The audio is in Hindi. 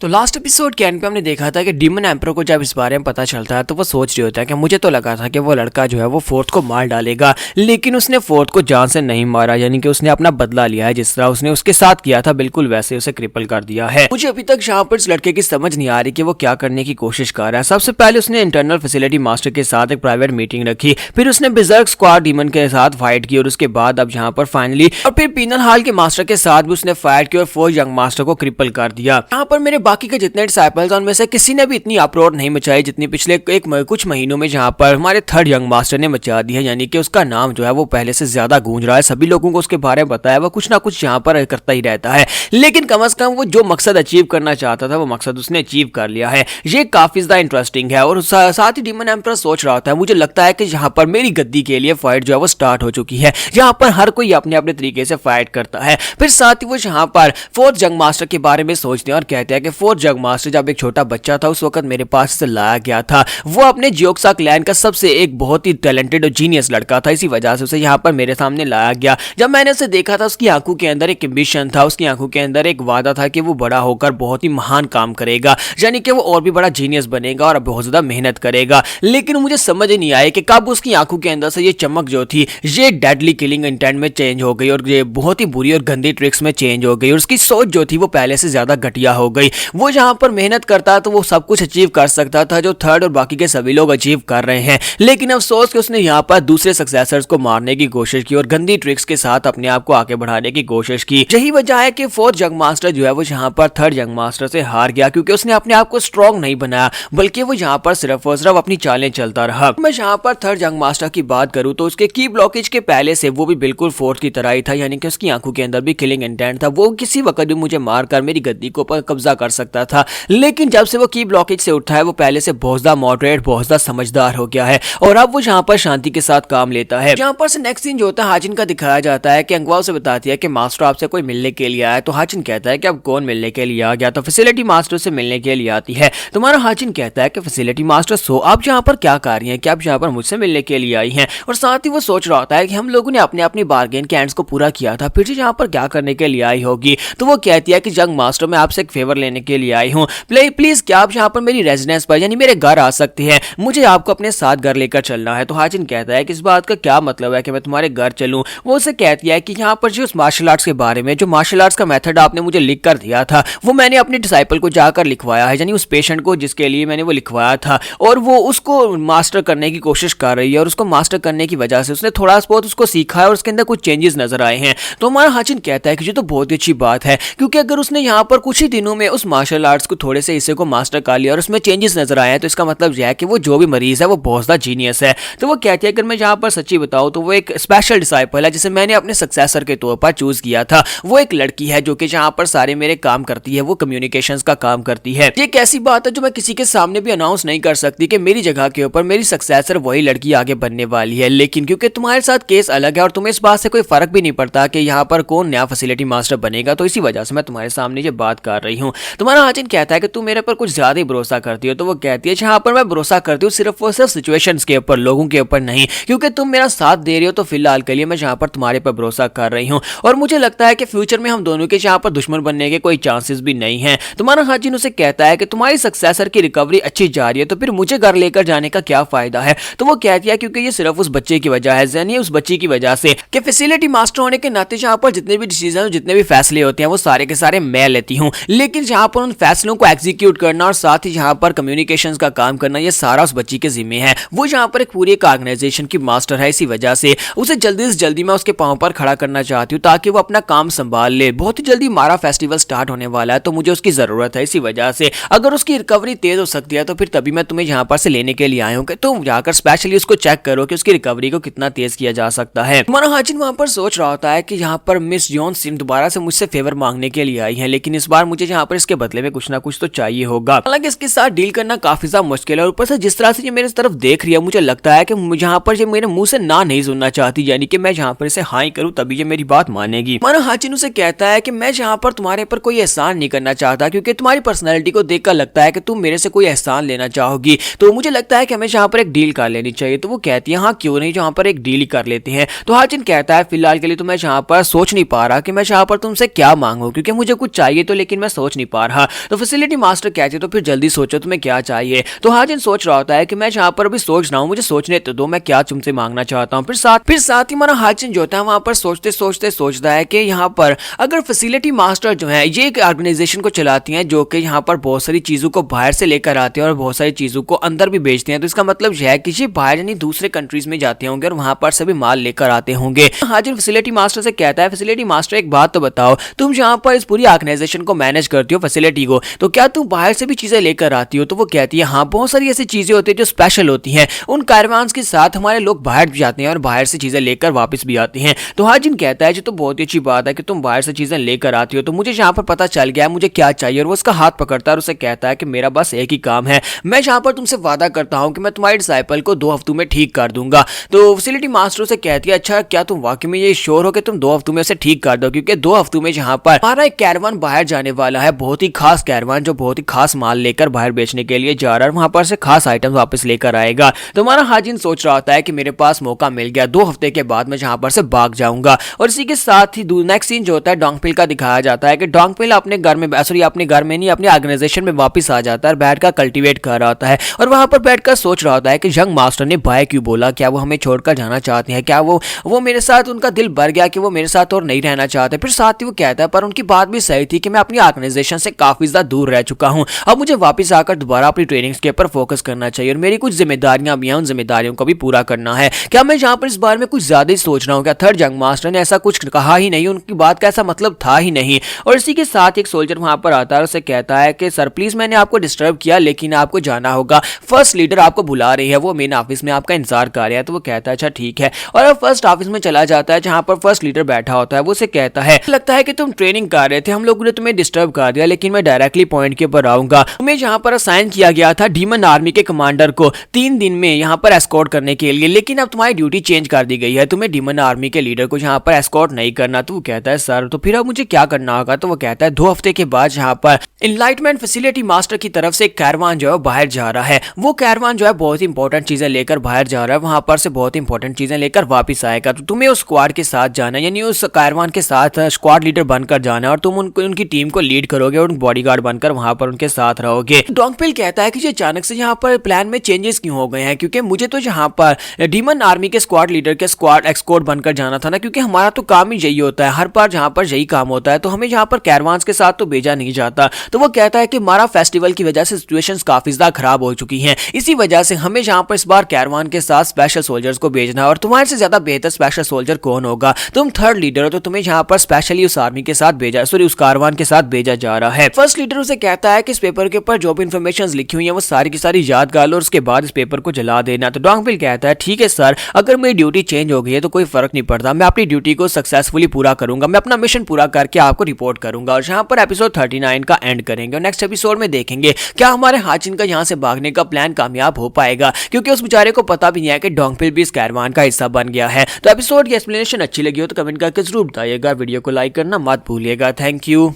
तो लास्ट एपिसोड के एंड पे हमने देखा था कि डीमन एम्परर को जब इस बारे में पता चलता है तो वो सोच रही होता है कि मुझे तो लगा था कि वो लड़का जो है वो फोर्थ को मार डालेगा, लेकिन उसने फोर्थ को जान से नहीं मारा, यानी कि उसने अपना बदला लिया है। जिस तरह उसने उसके साथ किया था बिल्कुल वैसे उसे क्रिपल कर दिया है। मुझे अभी तक यहाँ पर इस लड़के की समझ नहीं आ रही कि वो क्या करने की कोशिश कर रहा है। सबसे पहले उसने इंटरनल फैसिलिटी मास्टर के साथ एक प्राइवेट मीटिंग रखी, फिर उसने बिजर्क स्क्वाड डीमन के साथ फाइट की और उसके बाद अब यहाँ पर फाइनली और फिर पीनल हॉल के मास्टर के साथ भी उसने फाइट की और 4 यंग मास्टर को क्रिपल कर दिया। यहाँ पर मेरे बाकी के जितने डिसाइपल्स उनमें से किसी ने भी इतनी अपरोड नहीं मचाई जितनी पिछले कुछ महीनों में जहाँ पर हमारे 3rd यंग मास्टर ने मचा दी है। यानी कि उसका नाम जो है वो पहले से ज्यादा गूंज रहा है, सभी लोगों को उसके बारे में बताया, वो कुछ ना कुछ यहाँ पर करता ही रहता है। लेकिन कम से कम वो जो मकसद अचीव करना चाहता था वो मकसद उसने अचीव कर लिया है। ये काफी ज्यादा इंटरेस्टिंग है। और साथ ही डीमन एम्परर सोच रहा था, मुझे लगता है कि यहाँ पर मेरी गद्दी के लिए फाइट जो है वो स्टार्ट हो चुकी है, यहाँ पर हर कोई अपने अपने तरीके से फाइट करता है। फिर साथ ही वो यहाँ पर 4th यंग मास्टर के बारे में सोचते हैं और कहते हैं कि 4th यंग मास्टर जब एक छोटा बच्चा था उस वक्त मेरे पास से लाया गया था। वो अपने जियोक्सा क्लैन का सबसे एक बहुत ही टैलेंटेड और जीनियस लड़का था, इसी वजह से उसे यहाँ पर मेरे सामने लाया गया। जब मैंने उसे देखा था उसकी आंखों के अंदर एक एम्बिशन था, उसकी आंखों के अंदर एक वादा था कि वो बड़ा होकर बहुत ही महान काम करेगा, यानी कि वो और भी बड़ा जीनियस बनेगा और बहुत ज्यादा मेहनत करेगा। लेकिन मुझे समझ नहीं आया कि कब उसकी आंखों के अंदर से ये चमक जो थी ये डेडली किलिंग इंटेंट में चेंज हो गई और ये बहुत ही बुरी और गंदी ट्रिक्स में चेंज हो गई और उसकी सोच जो थी वो पहले से ज्यादा घटिया हो गई। वो जहां पर मेहनत करता तो वो सब कुछ अचीव कर सकता था जो 3rd और बाकी के सभी लोग अचीव कर रहे हैं, लेकिन अफसोस कि उसने यहाँ पर दूसरे सक्सेसर्स को मारने की कोशिश की और गंदी ट्रिक्स के साथ अपने आप को आगे बढ़ाने की कोशिश की। यही वजह है कि 4th यंग मास्टर जो है वो यहाँ पर 3rd यंग मास्टर से हार गया, क्योंकि उसने अपने आप को स्ट्रॉन्ग नहीं बनाया बल्कि वो यहाँ पर सिर्फ और सिर्फ अपनी चालें चलता रहा। मैं यहाँ पर 3rd यंग मास्टर की बात करूँ तो उसके की ब्लॉकेज के पहले से वो भी बिल्कुल 4th की तरह ही था, यानी कि उसकी आंखों के अंदर भी किलिंग इंटेंट था। वो किसी वक्त भी मुझे मारकर मेरी गद्दी को कब्जा कर सकता था, लेकिन जब से वो की ब्लॉकेज से उठा है वो पहले से बहुत ज्यादा मॉडरेट, बहुत ज्यादा समझदार हो गया है और अब वो यहाँ पर शांति के साथ काम लेता है। यहाँ पर से नेक्स्ट सीन जो होता है हाजिन का दिखाया जाता है कि अंगवा उसे बताती है कि मास्टर आपसे कोई मिलने के लिए आया। तो हाजिन कहता है कि अब कौन मिलने के लिए आ गया? तो फैसिलिटी मास्टर से मिलने के लिए आती है। तुम्हारा हाजिन कहता है कि फैसिलिटी मास्टर सो आप यहाँ पर क्या कर रही हैं, क्या आप यहाँ पर मुझसे मिलने के लिए आई हैं? और साथ ही वो सोच रहा होता है कि हम लोगों ने अपने अपनी बार्गेन के एंड्स को पूरा किया था, फिर यहाँ पर क्या करने के लिए आई होगी? तो वो कहती है कि यंग मास्टर मैं आपसे एक फेवर लेने के लिए आई हूँ, प्लीज क्या आप यहाँ पर मेरी रेजिडेंस पर यानी मेरे घर आ सकते हैं? मुझे आपको अपने साथ घर लेकर चलना है। तो हाजिन कहता है कि इस बात का क्या मतलब है कि मैं तुम्हारे घर चलूं? वो उसे कहती है कि यहाँ पर जो उस मार्शल आर्ट्स के बारे में, जो मार्शल आर्ट्स का मेथड आपने मुझे लिख कर दिया था वो मैंने अपने डिसाइपल को जाकर लिखवाया है, यानी उस पेशेंट को जिसके लिए मैंने वो लिखवाया था, और वो उसको मास्टर करने की कोशिश कर रही है और उसको मास्टर करने की वजह से उसने थोड़ा बहुत उसको सीखा है और उसके अंदर कुछ चेंजेस नजर आए हैं। तो हमारा हाजिन कहता है कि ये तो बहुत ही अच्छी बात है, क्योंकि अगर उसने यहाँ पर कुछ ही दिनों में उस मार्शल आर्ट्स को थोड़े से हिस्से को मास्टर कर लिया और उसमें चेंजेस नजर आए हैं तो इसका मतलब यह है कि वो जो भी मरीज है वो बहुत ज्यादा जीनियस है। तो वो कहती है अगर मैं यहाँ पर सच्ची बताऊं तो वो एक स्पेशल डिसाइपल है जिसे मैंने अपने सक्सेसर के तौर पर चूज किया था। वो एक लड़की है जो कि यहाँ पर सारे मेरे काम करती है, वो कम्युनिकेशंस का काम करती है। ये एक ऐसी बात है जो मैं किसी के सामने भी अनाउंस नहीं कर सकती कि मेरी जगह के ऊपर मेरी सक्सेसर वही लड़की आगे बनने वाली है, लेकिन क्योंकि तुम्हारे साथ केस अलग है और तुम्हें इस बात से कोई फर्क भी नहीं पड़ता कि यहाँ पर कौन नया फैसिलिटी मास्टर बनेगा, तो इसी वजह से मैं तुम्हारे सामने ये बात कर रही हूँ। तुम्हारा हाजिन कहता है कि तुम मेरे पर कुछ ज्यादा ही भरोसा करती हो। तो वो कहती है जहाँ पर मैं भरोसा करती हूँ सिर्फ और सिर्फ सिचुएशंस के ऊपर, लोगों के ऊपर नहीं, क्योंकि तुम मेरा साथ दे रही हो तो फिलहाल के लिए मैं यहाँ पर तुम्हारे पर भरोसा कर रही हूँ और मुझे लगता है कि फ्यूचर में हम दोनों के यहाँ पर दुश्मन बनने के कोई चांसेस भी नहीं है। तुम्हारा हाजिन उसे कहता है कि तुम्हारी सक्सेसर की रिकवरी अच्छी जा रही है तो फिर मुझे घर लेकर जाने का क्या फायदा है? तो वो कहती है क्योंकि ये सिर्फ उस बच्चे की वजह है, यानी उस बच्ची की वजह से कि फैसिलिटी मास्टर होने के नाते यहाँ पर जितने भी डिसीजन, जितने भी फैसले होते हैं वो सारे के सारे मैं लेती हूँ, लेकिन यहाँ पर उन फैसलों को एग्जीक्यूट करना और साथ ही यहाँ पर कम्युनिकेशंस का काम करना ये सारा उस बच्ची के जिम्मे है। वो यहाँ पर एक पूरी एक ऑर्गेनाइजेशन की मास्टर है, इसी वजह से उसे जल्दी से जल्दी मैं उसके पांव पर खड़ा करना चाहती हूँ ताकि वो अपना काम संभाल ले। बहुत ही जल्दी हमारा फेस्टिवल स्टार्ट होने वाला है तो मुझे उसकी जरूरत है, इसी वजह से अगर उसकी रिकवरी तेज हो सकती है तो फिर तभी मैं तुम्हें यहाँ पर से लेने के लिए आया हूँ कि तुम जाकर स्पेशली उसको चेक करो कि उसकी रिकवरी को कितना तेज किया जा सकता है। हमारा हाजिन वहां पर सोच रहा होता है कि यहाँ पर मिस जॉन सिम दोबारा से मुझसे फेवर मांगने के लिए आई है, लेकिन इस बार मुझे यहाँ पर इसके बदले में कुछ ना कुछ तो चाहिए होगा। हालांकि इसके साथ डील करना काफी ज्यादा मुश्किल है और ऊपर से जिस तरह से ये मेरे तरफ देख रही है मुझे लगता है कि यहाँ पर ये मेरे मुंह से ना नहीं सुनना चाहती, यानी कि मैं यहाँ पर इसे हाँ ही करूँ तभी ये मेरी बात मानेगी। हमारा हाजिन उसे कहता है कि मैं यहाँ पर तुम्हारे पर कोई एहसान नहीं करना चाहता, क्योंकि तुम्हारी पर्सनैलिटी को देखकर लगता है कि तुम मेरे से कोई एहसान लेना चाहोगी, तो मुझे लगता है कि हमें यहाँ पर एक डील कर लेनी चाहिए। तो वो कहती है हाँ क्यों नहीं, यहाँ पर एक डील ही कर लेते हैं। तो हाजिन कहता है फिलहाल के लिए तो मैं यहाँ पर सोच नहीं पा रहा कि मैं यहाँ पर तुमसे क्या मांगू, क्योंकि मुझे कुछ चाहिए तो लेकिन मैं सोच नहीं पा रहा। तो फैसिलिटी मास्टर कहते तो फिर जल्दी सोचो तुम्हें क्या चाहिए। तो हाजिन सोच रहा होता है कि मैं यहाँ पर अभी सोच रहा हूँ, मुझे सोचने तो दो मैं क्या तुमसे मांगना चाहता हूँ। फिर साथ ही हमारा हाजिन जो होता है वहां पर सोचते सोचते सोचता है कि यहाँ पर अगर फैसिलिटी मास्टर जो है ये एक ऑर्गेनाइजेशन को चलाती हैं जो कि यहाँ पर बहुत सारी चीजों को बाहर से लेकर आते हैं और बहुत सारी चीजों को अंदर भी बेचते हैं, तो इसका मतलब यह है कि ये बाहर यानी दूसरे कंट्रीज में जाते होंगे और वहां पर सभी माल लेकर आते होंगे। हाजिर फैसिलिटी मास्टर से कहता है फैसिलिटी मास्टर एक बात तो बताओ, तुम यहाँ पर इस पूरी ऑर्गेनाइजेशन को मैनेज करती हो फैसिलिटी को, तो क्या तुम बाहर से भी चीजें लेकर आती हो? तो वो कहती है हाँ बहुत सारी ऐसी चीजें होती है जो स्पेशल होती हैं, उन कारवान्स के साथ हमारे लोग बाहर भी जाते हैं और बाहर से चीजें लेकर वापस भी आते हैं। तो हाजिन कहता है जो तो बहुत ही अच्छी बात है कि तुम बाहर से चीजें लेकर आती हो, तो मुझे यहाँ पर पता चल गया मुझे क्या चाहिए। और वो उसका हाथ पकड़ता है और उसे कहता है कि मेरा बस एक ही काम है, मैं यहाँ पर तुमसे वादा करता हूँ कि मैं तुम्हारे डिसाइपल को 2 हफ्तों में ठीक कर दूंगा। तो फैसिलिटी मास्टर से कहती है अच्छा क्या तुम वाकई में ये श्योर हो कि तुम 2 हफ्तों में उसे ठीक कर दो, क्योंकि 2 हफ्तों में यहाँ पर हमारा एक कैरवान बाहर जाने वाला है, बहुत ही खास कैरवान जो बहुत ही खास माल लेकर बाहर बेचने के लिए जा रहा है, वहां पर से खास आइटम वापस लेकर आएगा। तो हमारा हाजिन सोच रहा होता है कि मेरे पास मौका मिल गया, 2 हफ्ते के बाद मैं यहाँ पर से भाग जाऊंगा। और इसी के साथ ही नेक्स्ट सीन जो होता है डोंगपिल का दिखाया जाता है कि डोंगपिल अपने घर में अपने घर में नहीं अपनी ऑर्गेनाइजेशन में वापस आ जाता है, बैठ कर कल्टीवेट कर रहा होता है और वहां पर बैठकर सोच रहा होता है कि यंग मास्टर ने बाय क्यों बोला, क्या वो हमें छोड़कर जाना चाहते हैं, क्या वो मेरे साथ उनका दिल भर गया कि वो मेरे साथ और नहीं रहना चाहते। फिर साथ ही वो कहता है पर उनकी बात भी सही थी कि मैं अपनी ऑर्गेनाइजेशन से काफी ज्यादा दूर रह चुका हूं, अब मुझे वापस आकर दोबारा अपनी ट्रेनिंग्स के ऊपर फोकस करना चाहिए और मेरी कुछ जिम्मेदारियां भी हैं, उन जिम्मेदारियों को भी पूरा करना है। क्या मैं यहाँ पर इस बारे में कुछ ज्यादा ही सोच रहा हूँ? क्या थर्ड यंग मास्टर ने ऐसा कुछ कहा ही नहीं, उनकी बात का ऐसा मतलब था ही नहीं। और इसी के साथ एक सोल्जर वहां पर आता है और उसे कहता है कि सर प्लीज मैंने आपको डिस्टर्ब किया लेकिन आपको जाना होगा, फर्स्ट लीडर आपको बुला रही है, वो मेन ऑफिस में आपका इंतजार कर रहा है। तो वो कहता है अच्छा ठीक है और अब फर्स्ट ऑफिस में चला जाता है जहां पर फर्स्ट लीडर बैठा होता है। वो उसे कहता है लगता है कि तुम ट्रेनिंग कर रहे थे, हम लोगों ने तुम्हें डिस्टर्ब कर दिया, लेकिन मैं डायरेक्टली पॉइंट के ऊपर आऊंगा। तुम्हें यहाँ पर असाइन किया गया था डीमन आर्मी के कमांडर को 3 दिन में यहाँ पर एस्कॉर्ट करने के लिए, लेकिन अब तुम्हारी ड्यूटी चेंज कर दी गई है, तुम्हें डीमन आर्मी के लीडर को यहाँ पर एस्कॉर्ट नहीं करना। तो वो कहता है सर तो फिर अब मुझे क्या करना होगा? तो वो कहता है 2 हफ्ते के बाद यहाँ पर इनलाइटमेंट फैसिलिटी मास्टर की तरफ से एक कैरवान जो है बाहर जा रहा है, वो कैरवान जो है बहुत ही इंपॉर्टेंट चीजें लेकर बाहर जा रहा है, वहां पर से बहुत इंपॉर्टेंट चीजें लेकर वापस आएगा। तो तुम्हें उस स्क्वाड के साथ जाना है, यानी उस कैरवान के साथ स्क्वाड लीडर बनकर जाना है और तुम उनकी टीम को लीड करोगे और बॉडीगार्ड बनकर वहां पर उनके साथ रहोगे। डोंगपिल कहता है कि ये अचानक से यहाँ पर प्लान में चेंजेस क्यों हो गए हैं, क्योंकि मुझे तो यहाँ पर डीमन आर्मी के स्क्वाड लीडर के स्क्वाड एक्सकोर्ट बनकर जाना था ना, क्योंकि हमारा तो काम ही यही होता है, हर बार जहाँ पर यही काम होता है, तो हमें यहाँ पर कैरवान्स के साथ तो भेजा नहीं जाता। तो वो कहता है कि हमारा फेस्टिवल की वजह से सिचुएशंस काफी ज्यादा खराब हो चुकी हैं, इसी वजह से हमें यहाँ पर इस बार कैरवान के साथ स्पेशल सोल्जर्स को भेजना है और तुम्हारे से ज्यादा बेहतर स्पेशल सोल्जर कौन होगा? तुम थर्ड लीडर हो, तो तुम्हें यहाँ पर स्पेशली उस आर्मी के साथ उस कारवान के साथ भेजा जा रहा है। फर्स्ट लीडर उसे कहता है कि इस पेपर के ऊपर जो भी इंफॉर्मेशन लिखी हुई है वो सारी की सारी याद कर लो और उसके बाद इस पेपर को जला देना। तो डोंगपिल कहता है ठीक है सर, अगर मेरी ड्यूटी चेंज हो गई है तो कोई फर्क नहीं पड़ता, मैं अपनी ड्यूटी को सक्सेसफुली पूरा करूंगा, मैं अपना मिशन पूरा करके आपको रिपोर्ट करूंगा। और यहाँ पर एपिसोड 39 का एंड करेंगे और नेक्स्ट एपिसोड में देखेंगे क्या हमारे हाजिन का यहाँ से भागने का प्लान कामयाब हो पाएगा, क्योंकि उस बेचारे को पता भी नहीं है कि डोंगपिल भी इस कैरवान का हिस्सा बन गया है। तो एपिसोड की एक्सप्लेनेशन अच्छी लगी हो तो कमेंट करके जरूर बताइएगा, वीडियो को लाइक करना मत भूलिएगा। Thank you.